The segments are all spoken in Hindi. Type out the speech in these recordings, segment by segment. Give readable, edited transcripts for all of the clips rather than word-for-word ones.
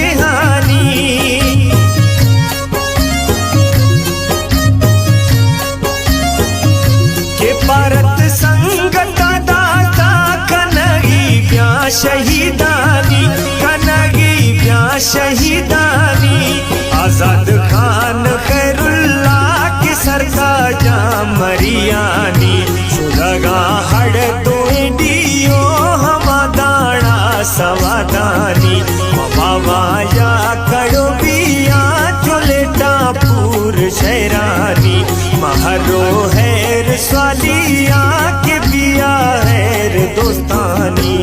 कहानी। के भारत संगता दाता कनगी ब्या शहीदानी, कनगी ब्या शहीदानी। आजाद खान खैरुल्लाह के सरकार जा मरियानी। सुलगा हड़ तो डियो हमा दाड़ा सवादानी। बाबाया कड़ो बिया चुलेटा पूर शहरानी। महरो हैर स्वालिया के बिया हैर दोस्तानी।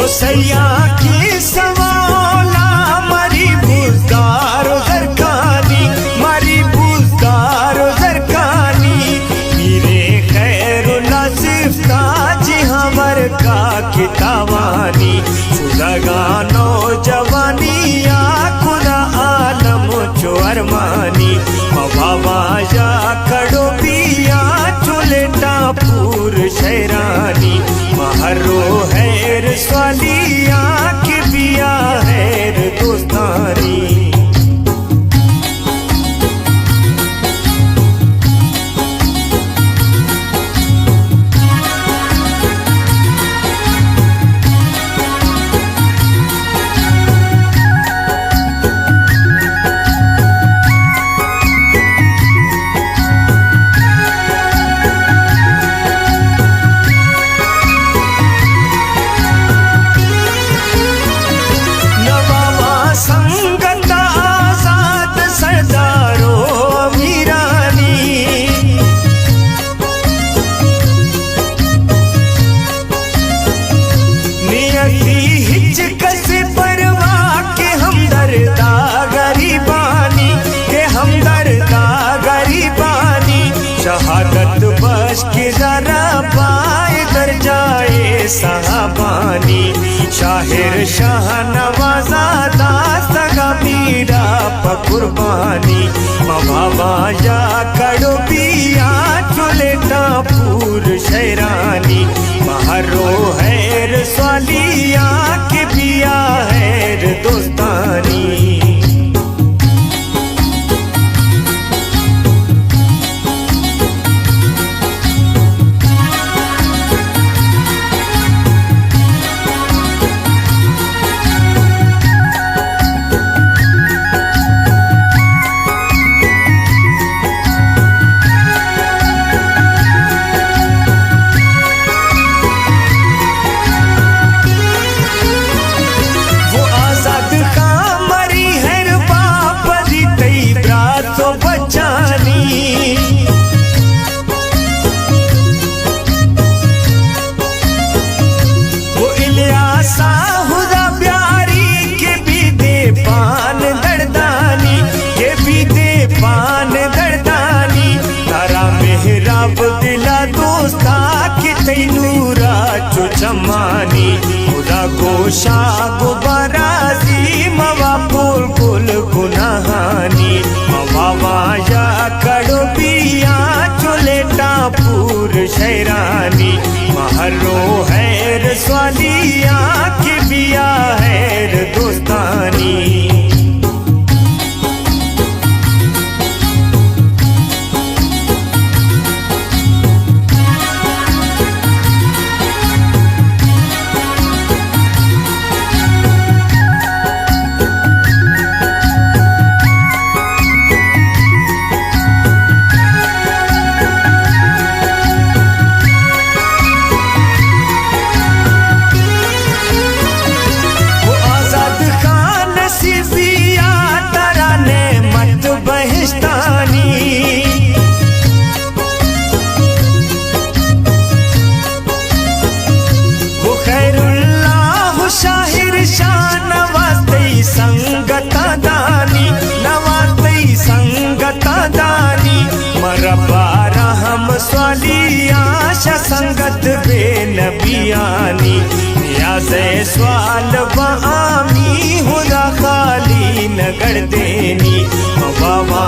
सैया की सवाला मरी बुजदार जरखानी, मरी बुजदार जरखानी। मेरे खैरुल्ला सिफ्ता जी हमर का कितावानी। सुलगा नौजवानिया खुदा आलम चो अरमानी। बाबा या कड़ो बिया चुलेटा पूर शहरानी। महरो हैर स्वालिया के बिया हैर दोस्तानी। शहादत बस के जरा पाए दर जाए साहबानी। शाहिर शाह नवाजादा सगा मीरा पकुर्बानी। बाबा या कड़ो बिया चुलेटा पूर शहरानी। महरो हैर स्वालिया के बिया हैर दोस्तानी। पान दर्दानी तारा मेहराब दिला दोस्ता कि तैनूरा चो चमानी। खुदा गोशा गुबराजी मवा पुल पुल गुनाहानी। मवा या कड़ो बिया चुलेटा पूर शहरानी। महरो हैर स्वालिया के बिया हैर दोस्तानी। आशा संगत बे नबियानी नियाज़े सवाल बामी हुदा खाली नगड़ देनी बाबा